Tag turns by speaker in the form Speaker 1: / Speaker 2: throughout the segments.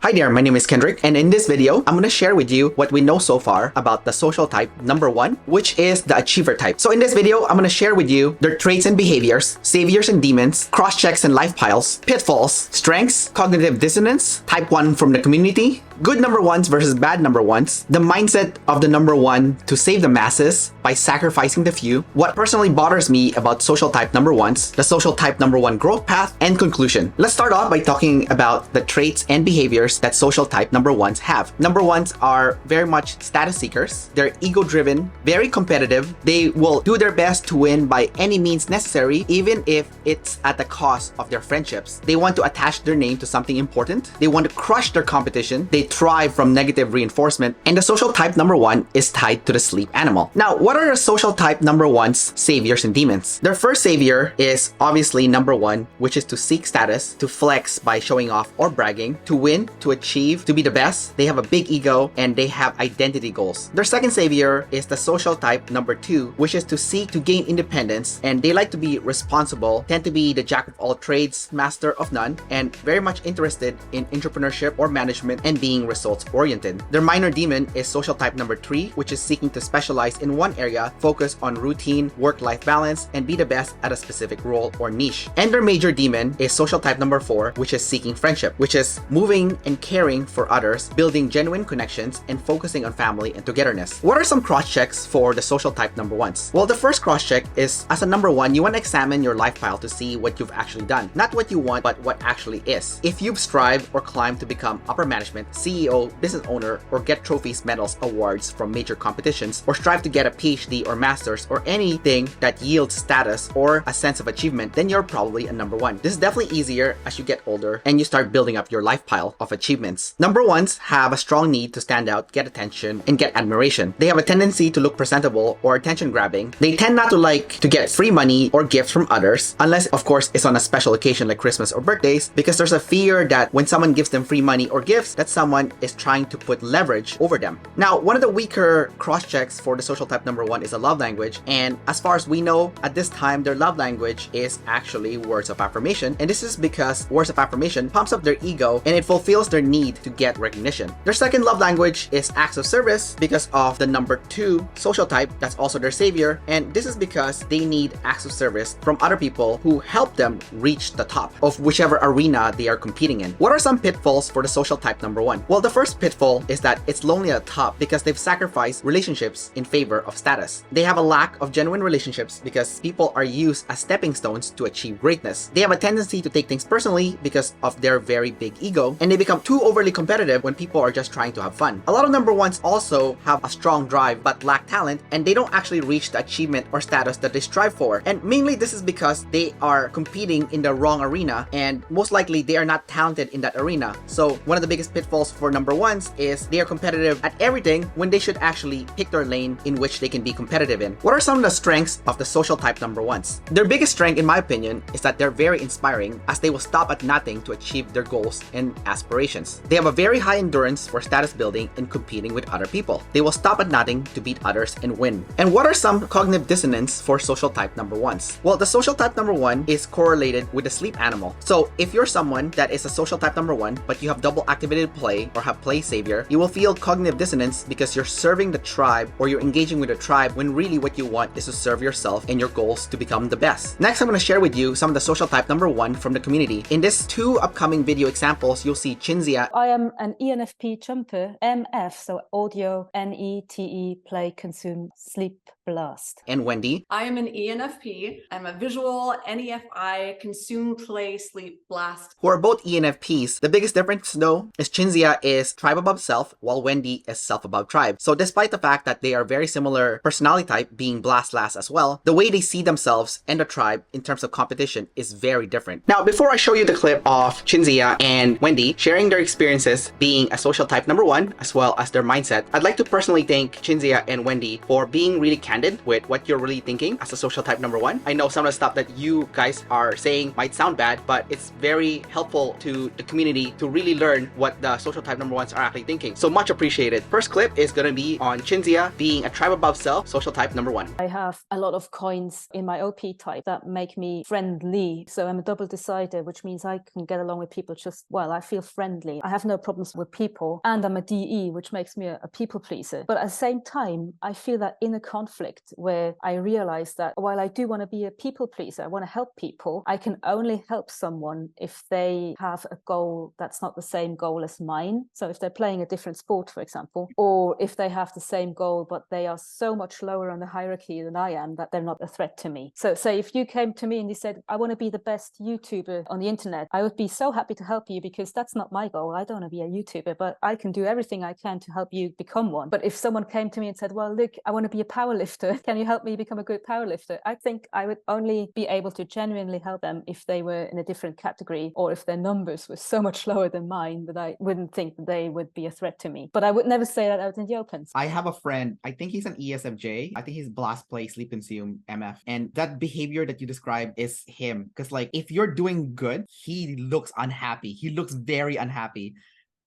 Speaker 1: Hi there, my name is Kendrick, and in this video, I'm going to share with you what we know so far about the social type number 1, which is the achiever type. So in this video, I'm going to share with you their traits and behaviors, Saviours and Demons, Crosschecks and Life Piles, Pitfalls, Strengths, Cognitive Dissonance, Type 1 from the community, good number 1s versus bad number 1s, the mindset of the number 1 to save the masses by sacrificing the few, what personally bothers me about social type number 1s, the social type number 1 growth path, and conclusion. Let's start off by talking about the traits and behaviors that social type number 1s have. Number 1s are very much status seekers. They're ego-driven, very competitive. They will do their best to win by any means necessary, even if it's at the cost of their friendships. They want to attach their name to something important. They want to crush their competition. They thrive from negative reinforcement. And the social type number 1 is tied to the sleep animal. Now, what are the social type number 1's saviors and demons? Their first savior is obviously number 1, which is to seek status, to flex by showing off or bragging, to win, to achieve, to be the best. They have a big ego and they have identity goals. Their second savior is the social type number 2, which is to seek to gain independence, and they like to be responsible, tend to be the jack of all trades, master of none, and very much interested in entrepreneurship or management and being results oriented. Their minor demon is social type number 3, which is seeking to specialize in one area, focus on routine, work-life balance, and be the best at a specific role or niche. And their major demon is social type number 4, which is seeking friendship, which is moving and caring for others, building genuine connections, and focusing on family and togetherness. What are some cross checks for the social type number 1s? Well, the first cross check is, as a number 1, you want to examine your life pile to see what you've actually done. Not what you want, but what actually is. If you've strived or climbed to become upper management, CEO, business owner, or get trophies, medals, awards from major competitions, or strive to get a PhD or master's or anything that yields status or a sense of achievement, then you're probably a number 1. This is definitely easier as you get older and you start building up your life pile of achievements. Number 1s have a strong need to stand out, get attention, and get admiration. They have a tendency to look presentable or attention grabbing. They tend not to like to get free money or gifts from others, unless of course it's on a special occasion like Christmas or birthdays, because there's a fear that when someone gives them free money or gifts, that someone is trying to put leverage over them. Now, one of the weaker cross checks for the social type number 1 is a love language, and as far as we know, at this time, their love language is actually words of affirmation, and this is because words of affirmation pumps up their ego and it fulfills their need to get recognition. Their second love language is acts of service because of the number 2 social type. That's also their savior, and this is because they need acts of service from other people who help them reach the top of whichever arena they are competing in. What are some pitfalls for the social type number 1? Well, the first pitfall is that it's lonely at the top because they've sacrificed relationships in favor of status. They have a lack of genuine relationships because people are used as stepping stones to achieve greatness. They have a tendency to take things personally because of their very big ego, and they become too overly competitive when people are just trying to have fun. A lot of number 1s also have a strong drive but lack talent, and they don't actually reach the achievement or status that they strive for. And mainly this is because they are competing in the wrong arena, and most likely they are not talented in that arena. So one of the biggest pitfalls for number 1s is they are competitive at everything when they should actually pick their lane in which they can be competitive in. What are some of the strengths of the social type number 1s? Their biggest strength, in my opinion, is that they're very inspiring, as they will stop at nothing to achieve their goals and aspirations. They have a very high endurance for status building and competing with other people. They will stop at nothing to beat others and win. And what are some cognitive dissonance for social type number 1s? Well, the social type number 1 is correlated with the sleep animal. So if you're someone that is a social type number 1, but you have double activated play or have play savior, you will feel cognitive dissonance because you're serving the tribe or you're engaging with the tribe when really what you want is to serve yourself and your goals to become the best. Next, I'm going to share with you some of the social type number 1 from the community. In these 2 upcoming video examples, you'll see Chinzia.
Speaker 2: I am an ENFP jumper, MF, so audio, NETE, play, consume, sleep, blast.
Speaker 1: And Wendy.
Speaker 3: I am an ENFP. I'm a visual, NEFI, consume, play, sleep, blast.
Speaker 1: Who are both ENFPs. The biggest difference though is Chinzia is tribe above self, while Wendy is self above tribe. So despite the fact that they are very similar personality type, being blast last as well, the way they see themselves and the tribe in terms of competition is very different. Now, before I show you the clip of Chinzia and Wendy sharing their experiences being a social type number 1 as well as their mindset, I'd like to personally thank Chinzia and Wendy for being really candid candid with what you're really thinking as a social type number one. I know some of the stuff that you guys are saying might sound bad, but it's very helpful to the community to really learn what the social type number ones are actually thinking. So much appreciated. First clip is going to be on Chinzia being a tribe above self, social type number one.
Speaker 2: I have a lot of coins in my OP type that make me friendly. So I'm a double decider, which means I can get along with people just, well, I feel friendly. I have no problems with people. And I'm a DE, which makes me a people pleaser. But at the same time, I feel that inner conflict where I realize that while I do want to be a people pleaser, I want to help people, I can only help someone if they have a goal that's not the same goal as mine. So if they're playing a different sport, for example, or if they have the same goal, but they are so much lower on the hierarchy than I am that they're not a threat to me. So say if you came to me and you said, I want to be the best YouTuber on the internet, I would be so happy to help you because that's not my goal. I don't want to be a YouTuber, but I can do everything I can to help you become one. But if someone came to me and said, well, look, I want to be a powerlifter. Can you help me become a good powerlifter? I think I would only be able to genuinely help them if they were in a different category or if their numbers were so much lower than mine that I wouldn't think that they would be a threat to me. But I would never say that out in the open.
Speaker 4: I have a friend, I think he's an ESFJ. I think he's blast, play, sleep, consume, MF. And that behavior that you described is him. Because like, if you're doing good, he looks unhappy. He looks very unhappy.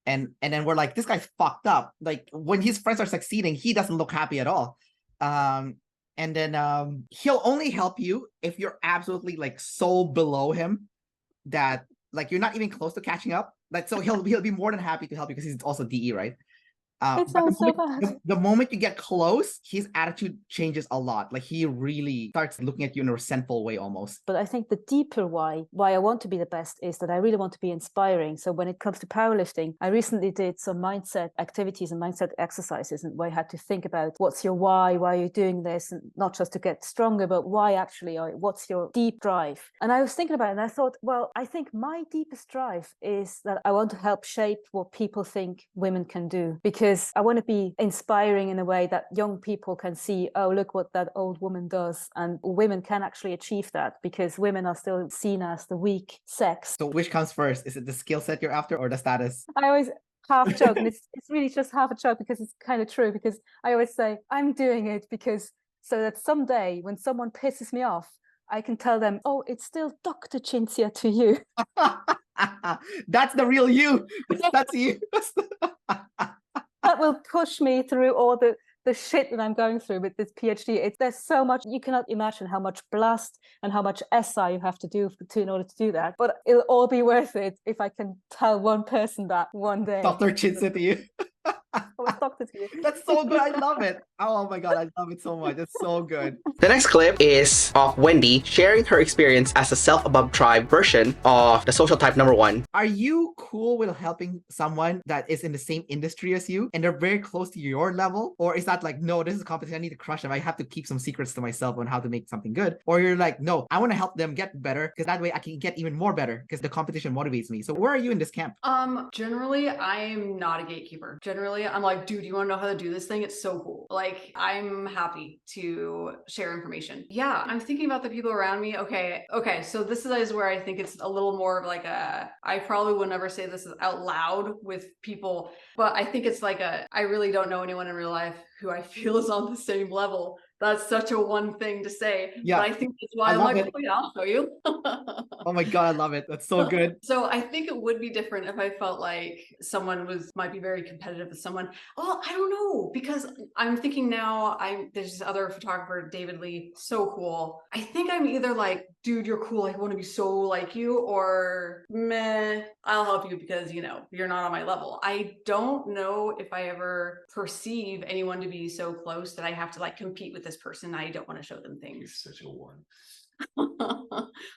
Speaker 4: And then we're like, this guy's fucked up. Like when his friends are succeeding, he doesn't look happy at all. And then he'll only help you if you're absolutely like so below him that like you're not even close to catching up. Like so he'll be more than happy to help you because he's also DE, right?
Speaker 2: It sounds so bad.
Speaker 4: The moment you get close, his attitude changes a lot. Like he really starts looking at you in a resentful way almost.
Speaker 2: But I think the deeper why I want to be the best is that I really want to be inspiring. So when it comes to powerlifting, I recently did some mindset activities and mindset exercises and where I had to think about what's your why are you doing this? And not just to get stronger, but why actually, or what's your deep drive? And I was thinking about it and I thought, well, I think my deepest drive is that I want to help shape what people think women can do. Because I want to be inspiring in a way that young people can see, oh, look what that old woman does. And women can actually achieve that because women are still seen as the weak sex.
Speaker 4: So which comes first? Is it the skill set you're after or the status?
Speaker 2: I always half joke, and it's really just half a joke because it's kind of true, because I always say, I'm doing it because so that someday when someone pisses me off, I can tell them, oh, it's still Dr. Chinzia to you.
Speaker 4: That's the real you. That's you.
Speaker 2: That will push me through all the shit that I'm going through with this PhD. There's so much, you cannot imagine how much blast and how much SI you have to do in order to do that. But it'll all be worth it if I can tell one person that one day.
Speaker 4: Dr. Chinzia to you.
Speaker 2: I was doctor to you.
Speaker 4: That's so good. I love it. Oh my God, I love it so much. It's so good.
Speaker 1: The next clip is of Wendy sharing her experience as a self-above tribe version of the social type number one.
Speaker 4: Are you cool with helping someone that is in the same industry as you and they're very close to your level? Or is that like, no, this is a competition, I need to crush them, I have to keep some secrets to myself on how to make something good? Or you're like, no, I want to help them get better because that way I can get even more better because the competition motivates me. So where are you in this camp?
Speaker 3: Generally, I'm not a gatekeeper. Generally, I'm like, dude, you want to know how to do this thing? It's so cool. Like, I'm happy to share information. Yeah, I'm thinking about the people around me. Okay, so this is where I think it's a little more of like I probably would never say this out loud with people, but I think it's like I really don't know anyone in real life who I feel is on the same level. That's such a one thing to say.
Speaker 4: Yeah,
Speaker 3: but I think that's why I'm like, oh, yeah, I'll show you.
Speaker 4: Oh my God, I love it. That's so good.
Speaker 3: So I think it would be different if I felt like someone might be very competitive with someone. Well, I don't know, because I'm thinking now, there's this other photographer, David Lee, so cool. I think I'm either like, dude, you're cool, I want to be so like you, or meh, I'll help you because, you're not on my level. I don't know if I ever perceive anyone to be so close that I have to like compete with this person. I don't want to show them things.
Speaker 5: You're such a one.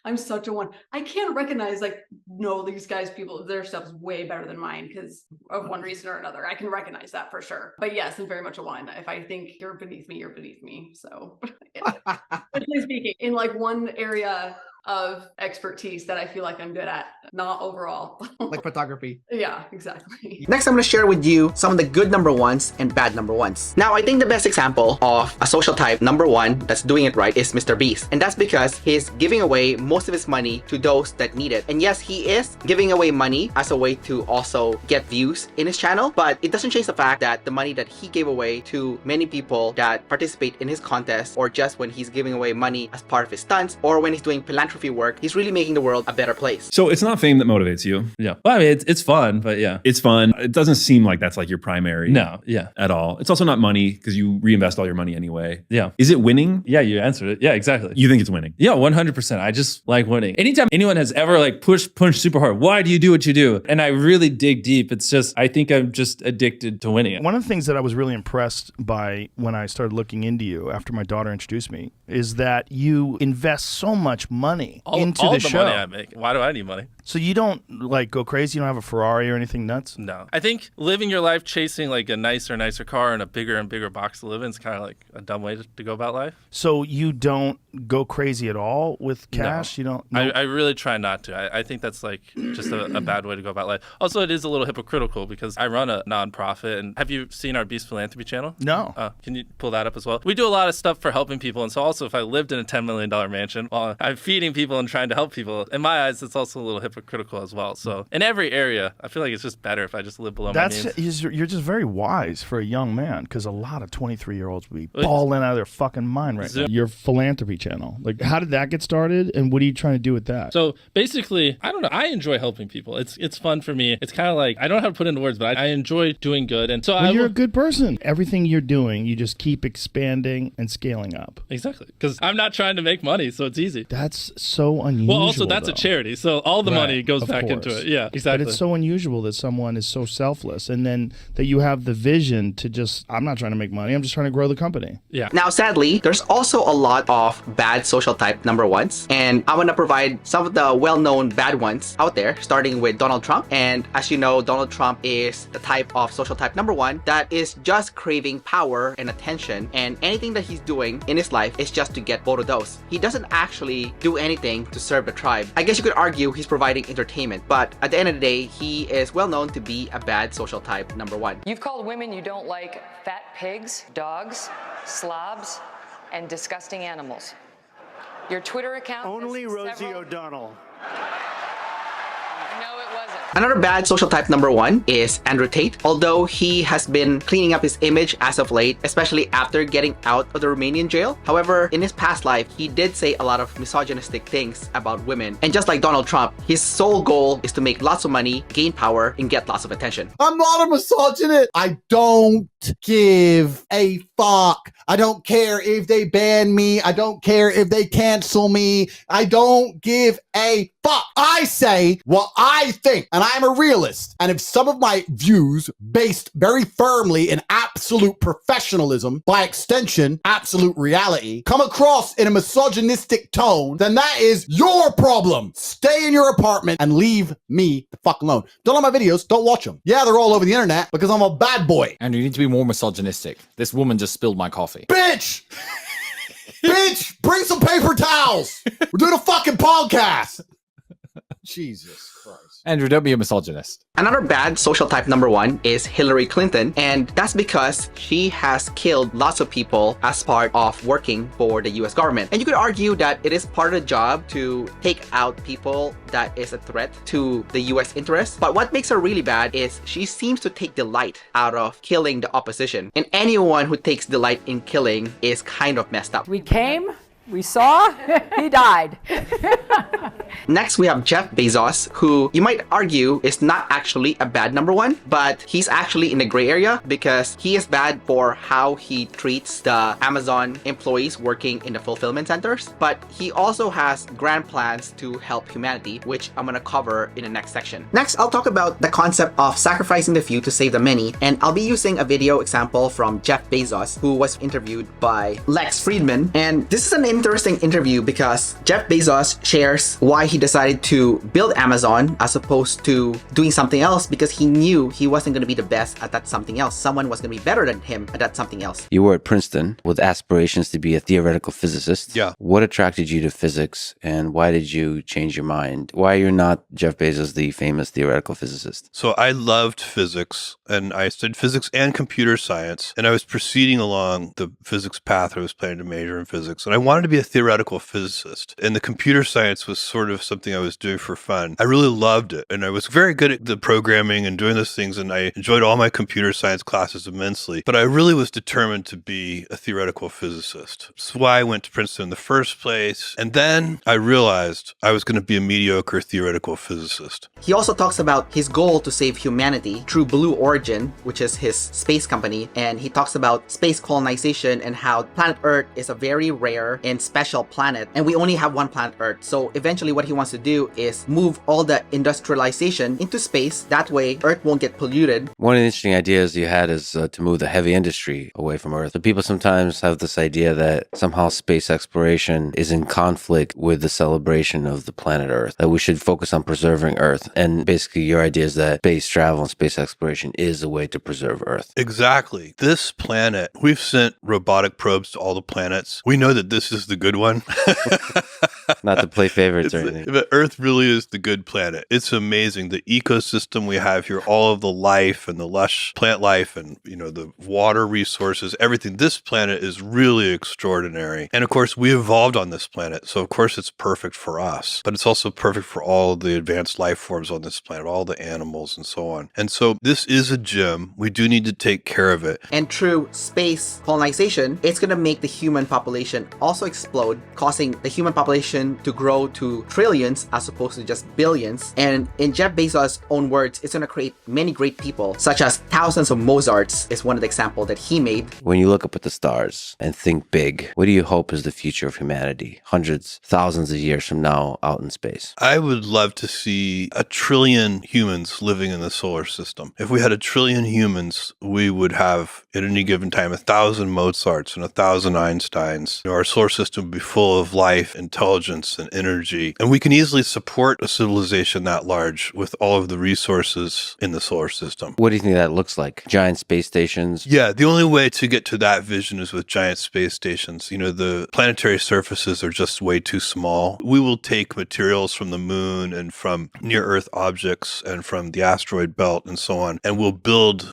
Speaker 3: I'm such a one. I can't recognize like, no, these guys, their stuff's way better than mine because of one reason or another. I can recognize that for sure. But yes, I'm very much a one. If I think you're beneath me, you're beneath me. So, especially speaking in like one area, of expertise that I feel like I'm good at, not overall.
Speaker 4: Like photography.
Speaker 3: Yeah, exactly.
Speaker 1: Next, I'm going to share with you some of the good number ones and bad number ones. Now, I think the best example of a social type number one that's doing it right is Mr. Beast. And that's because he's giving away most of his money to those that need it. And yes, he is giving away money as a way to also get views in his channel, but it doesn't change the fact that the money that he gave away to many people that participate in his contest, or just when he's giving away money as part of his stunts, or when he's doing philanthropy work, he's really making the world a better place.
Speaker 5: So it's not fame that motivates you.
Speaker 6: Yeah. Well, I mean, it's fun, but yeah.
Speaker 5: It's fun. It doesn't seem like that's like your primary.
Speaker 6: No, yeah.
Speaker 5: At all. It's also not money because you reinvest all your money anyway.
Speaker 6: Yeah.
Speaker 5: Is it winning?
Speaker 6: Yeah, you answered it. Yeah, exactly.
Speaker 5: You think it's winning?
Speaker 6: Yeah, 100%. I just like winning. Anytime anyone has ever like punched super hard, why do you do what you do? And I really dig deep. It's just, I think I'm just addicted to winning.
Speaker 7: One of the things that I was really impressed by when I started looking into you after my daughter introduced me is that you invest so much money into
Speaker 6: all
Speaker 7: the
Speaker 6: the
Speaker 7: show.
Speaker 6: money I make. Why do I need money?
Speaker 7: So you don't like go crazy? You don't have a Ferrari or anything nuts?
Speaker 6: No. I think living your life chasing like a nicer car and a bigger and bigger box to live in is kind of like a dumb way to go about life.
Speaker 7: So you don't go crazy at all with cash?
Speaker 6: No.
Speaker 7: You don't?
Speaker 6: No. I really try not to. I think that's like just a bad way to go about life. Also, it is a little hypocritical because I run a nonprofit. And have you seen our Beast Philanthropy channel?
Speaker 7: No.
Speaker 6: Can you pull that up as well? We do a lot of stuff for helping people. And so also if I lived in a $10 million mansion while I'm feeding people and trying to help people, in my eyes, it's also a little hypocritical as well. So in every area, I feel like it's just better if I just live below my means.
Speaker 7: You're just very wise for a young man because a lot of 23-year-olds would be balling out of their fucking mind right now. Your philanthropy channel, like how did that get started and what are you trying to do with that?
Speaker 6: So basically, I don't know. I enjoy helping people. It's fun for me. It's kind of like, I don't know how to put it into words, but I enjoy doing good. And so
Speaker 7: you're a good person. Everything you're doing, you just keep expanding and scaling up.
Speaker 6: Exactly. Because I'm not trying to make money, so it's easy.
Speaker 7: That's so unusual.
Speaker 6: Well, also that's a charity. So all the money goes back into it. Yeah, exactly.
Speaker 7: But it's so unusual that someone is so selfless and then that you have the vision to just, I'm not trying to make money. I'm just trying to grow the company.
Speaker 6: Yeah.
Speaker 1: Now, sadly, there's also a lot of bad social type number ones. And I want to provide some of the well-known bad ones out there, starting with Donald Trump. And as you know, Donald Trump is the type of social type number one that is just craving power and attention. And anything that he's doing in his life is just to get both of those. He doesn't actually do anything to serve the tribe. I guess you could argue he's providing entertainment, but at the end of the day, he is well known to be a bad social type number one.
Speaker 8: You've called women you don't like fat pigs, dogs, slobs, and disgusting animals. Your Twitter account
Speaker 9: Only Rosie O'Donnell.
Speaker 8: No, it wasn't.
Speaker 1: Another bad social type number one is Andrew Tate. Although he has been cleaning up his image as of late, especially after getting out of the Romanian jail. However, in his past life, he did say a lot of misogynistic things about women. And just like Donald Trump, his sole goal is to make lots of money, gain power, and get lots of attention.
Speaker 10: I'm not a misogynist. I don't give a fuck. I don't care if they ban me. I don't care if they cancel me. I don't give a fuck. I say what I think, and I'm a realist. And if some of my views, based very firmly in absolute professionalism, by extension, absolute reality, come across in a misogynistic tone, then that is your problem. Stay in your apartment and leave me the fuck alone. Don't like my videos, don't watch them. Yeah, they're all over the internet because I'm a bad boy.
Speaker 11: And you need to be more misogynistic. This woman just spilled my coffee.
Speaker 10: Bitch! Bitch, bring some paper towels. We're doing a fucking podcast. Jesus Christ.
Speaker 11: Andrew, don't be a misogynist.
Speaker 1: Another bad social type number one is Hillary Clinton, and that's because she has killed lots of people as part of working for the US government. And you could argue that it is part of the job to take out people that is a threat to the US interests. But what makes her really bad is she seems to take delight out of killing the opposition. And anyone who takes delight in killing is kind of messed up.
Speaker 12: We came, we saw, he died.
Speaker 1: Next, we have Jeff Bezos, who you might argue is not actually a bad number one, but he's actually in the gray area because he is bad for how he treats the Amazon employees working in the fulfillment centers. But he also has grand plans to help humanity, which I'm gonna cover in the next section. Next, I'll talk about the concept of sacrificing the few to save the many, and I'll be using a video example from Jeff Bezos, who was interviewed by Lex Friedman. And this is an interesting interview because Jeff Bezos shares why he decided to build Amazon as opposed to doing something else, because he knew he wasn't going to be the best at that something else. Someone was going to be better than him at that something else.
Speaker 9: You were at Princeton with aspirations to be a theoretical physicist.
Speaker 13: Yeah.
Speaker 9: What attracted you to physics, and why did you change your mind? Why are you not Jeff Bezos, the famous theoretical physicist?
Speaker 13: So I loved physics, and I studied physics and computer science, and I was proceeding along the physics path. I was planning to major in physics, and I wanted to be a theoretical physicist. And the computer science was sort of something I was doing for fun. I really loved it, and I was very good at the programming and doing those things, and I enjoyed all my computer science classes immensely. But I really was determined to be a theoretical physicist. That's why I went to Princeton in the first place. And then I realized I was going to be a mediocre theoretical physicist.
Speaker 1: He also talks about his goal to save humanity through Blue Origin, which is his space company. And he talks about space colonization and how planet Earth is a very rare and special planet. And we only have one planet Earth. So eventually what he wants to do is move all the industrialization into space. That way Earth won't get polluted.
Speaker 9: One of the interesting ideas you had is to move the heavy industry away from Earth. So people sometimes have this idea that somehow space exploration is in conflict with the celebration of the planet Earth, that we should focus on preserving Earth. And basically your idea is that space travel and space exploration is a way to preserve Earth.
Speaker 13: Exactly. This planet, we've sent robotic probes to all the planets. We know that this is the good one.
Speaker 9: Not to play favorites or anything.
Speaker 13: But Earth really is the good planet. It's amazing. The ecosystem we have here, all of the life and the lush plant life and, the water resources, everything. This planet is really extraordinary. And of course, we evolved on this planet. So of course, it's perfect for us. But it's also perfect for all the advanced life forms on this planet, all the animals and so on. And so this is a gem. We do need to take care of it.
Speaker 1: And through space colonization, it's going to make the human population also explode, causing the human population to grow to trillions as opposed to just billions. And in Jeff Bezos' own words, it's going to create many great people, such as thousands of Mozarts is one of the examples that he made.
Speaker 9: When you look up at the stars and think big, what do you hope is the future of humanity, hundreds, thousands of years from now out in space?
Speaker 13: I would love to see 1 trillion humans living in the solar system. If we had 1 trillion humans, we would have, at any given time, 1,000 Mozarts and 1,000 Einsteins. Our solar system would be full of life, intelligence, and energy. And we can easily support a civilization that large with all of the resources in the solar system.
Speaker 9: What do you think that looks like? Giant space stations?
Speaker 13: Yeah, the only way to get to that vision is with giant space stations. The planetary surfaces are just way too small. We will take materials from the moon and from near-Earth objects and from the asteroid belt and so on, and we'll build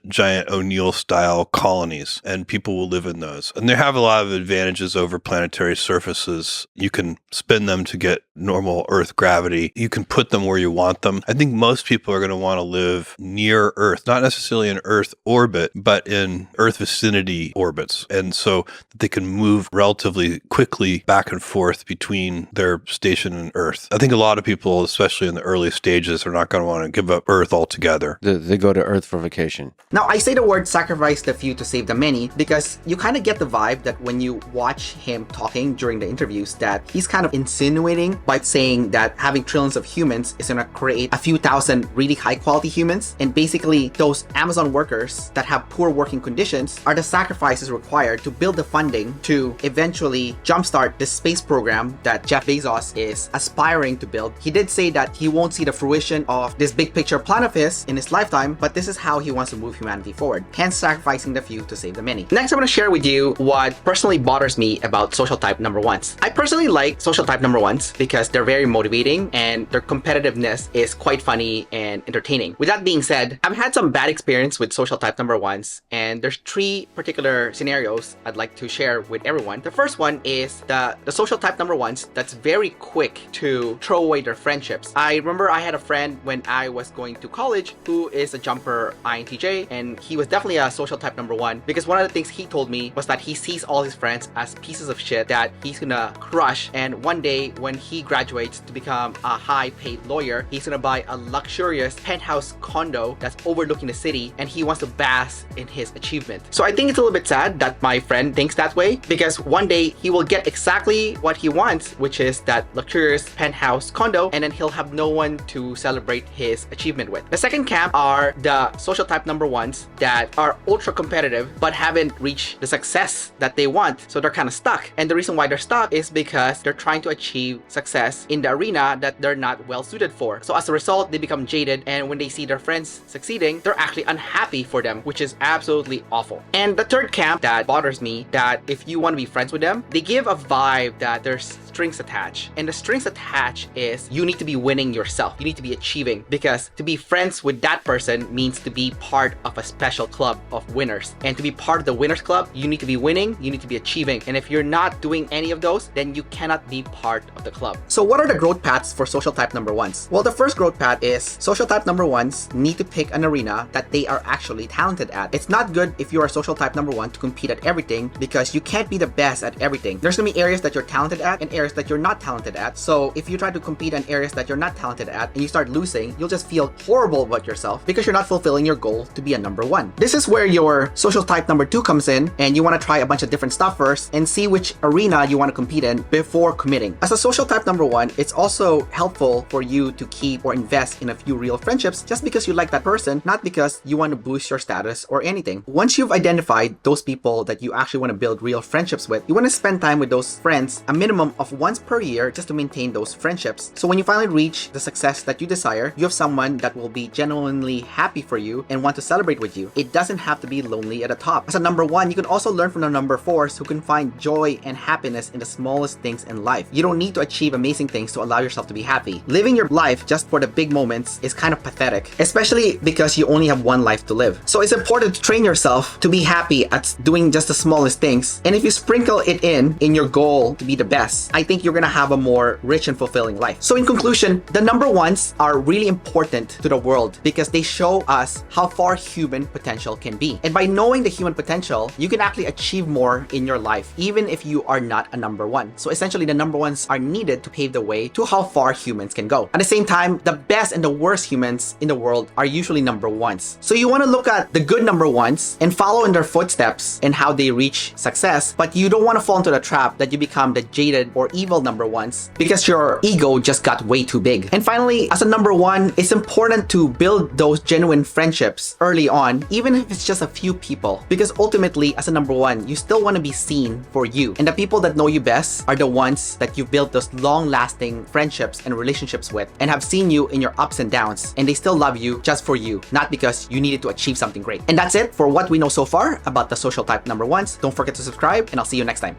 Speaker 13: giant O'Neill-style colonies, and people will live in those. And they have a lot of advantages over planetary surfaces. You can spin them to get normal Earth gravity. You can put them where you want them. I think most people are going to want to live near Earth, not necessarily in Earth orbit, but in Earth vicinity orbits. And so they can move relatively quickly back and forth between their station and Earth. I think a lot of people, especially in the early stages, are not going to want to give up Earth altogether.
Speaker 9: They go to Earth for vacation.
Speaker 1: Now, I say the word sacrifice the few to save the many because you kind of get the vibe that when you watch him talking during the interviews that he's kind of insinuating by saying that having trillions of humans is going to create a few thousand really high quality humans. And basically those Amazon workers that have poor working conditions are the sacrifices required to build the funding to eventually jumpstart this space program that Jeff Bezos is aspiring to build. He did say that he won't see the fruition of this big picture plan of his in his lifetime, but this is how he wants to move humanity forward, hence sacrificing the few to save the many. Next, I'm going to share with you what personally bothers me about social type number ones. I personally like social type number ones because they're very motivating and their competitiveness is quite funny and entertaining. With that being said, I've had some bad experience with social type number ones, and there's 3 particular scenarios I'd like to share with everyone. The first one is the social type number ones that's very quick to throw away their friendships. I remember I had a friend when I was going to college who is a jumper INTJ, and he was definitely a social type number one because one of the things he told me was that he sees all his friends as pieces of shit that he's gonna crush, and one day when he graduates to become a high paid lawyer, he's gonna buy a luxurious penthouse condo that's overlooking the city, and he wants to bask in his achievement. So I think it's a little bit sad that my friend thinks that way because one day he will get exactly what he wants, which is that luxurious penthouse condo, and then he'll have no one to celebrate his achievement with. The second camp are the social type number ones that are ultra competitive but haven't reached the success that they want, so they're kind of stuck. And the reason why they're stuck is because they're trying to achieve success in the arena that they're not well suited for. So as a result, they become jaded, and when they see their friends succeeding, they're actually unhappy for them, which is absolutely awful. And the third camp that bothers me, that if you want to be friends with them, they give a vibe that there's strings attached. And the strings attached is you need to be winning yourself. You need to be achieving, because to be friends with that person means to be part of a special club of winners. And to be part of the winners club, you need to be winning, you need to be achieving. And if you're not doing any of those, then you cannot be part of the club. So what are the growth paths for social type number ones? Well, the first growth path is social type number ones need to pick an arena that they are actually talented at. It's not good if you are a social type number one to compete at everything, because you can't be the best at everything. There's gonna be areas that you're talented at and areas that you're not talented at. So if you try to compete in areas that you're not talented at and you start losing, you'll just feel horrible about yourself because you're not fulfilling your goal to be a number one. This is where your social type number two comes in, and you want to try a bunch of different stuff first and see which arena you want to compete in before committing. As a social type number one, it's also helpful for you to keep or invest in a few real friendships just because you like that person, not because you want to boost your status or anything. Once you've identified those people that you actually want to build real friendships with, you want to spend time with those friends a minimum of once per year just to maintain those friendships. So when you finally reach the success that you desire, you have someone that will be genuinely happy for you and want to celebrate with you. It doesn't have to be lonely at the top. As a number one, you can also learn from the number fours who can find joy and happiness in the smallest things in life. You don't need to achieve amazing things to allow yourself to be happy. Living your life just for the big moments is kind of pathetic, especially because you only have one life to live. So it's important to train yourself to be happy at doing just the smallest things. And if you sprinkle it in your goal to be the best, I think you're gonna have a more rich and fulfilling life. So in conclusion, the number ones are really important to the world because they show us how far human potential can be. And by knowing the human potential, you can actually achieve more in your life, even if you are not a number one. So essentially, the number ones are needed to pave the way to how far humans can go. At the same time, the best and the worst humans in the world are usually number ones. So you want to look at the good number ones and follow in their footsteps and how they reach success, but you don't want to fall into the trap that you become the jaded or evil number ones because your ego just got way too big. And finally, as a number one, it's important to build those genuine friendships early on, even if it's just a few people, because ultimately, as a number one, you still want to be seen for you. And the people that know you best are the ones that you've built those long-lasting friendships and relationships with and have seen you in your ups and downs, and they still love you just for you, not because you needed to achieve something great. And that's it for what we know so far about the social type number ones. Don't forget to subscribe, and I'll see you next time.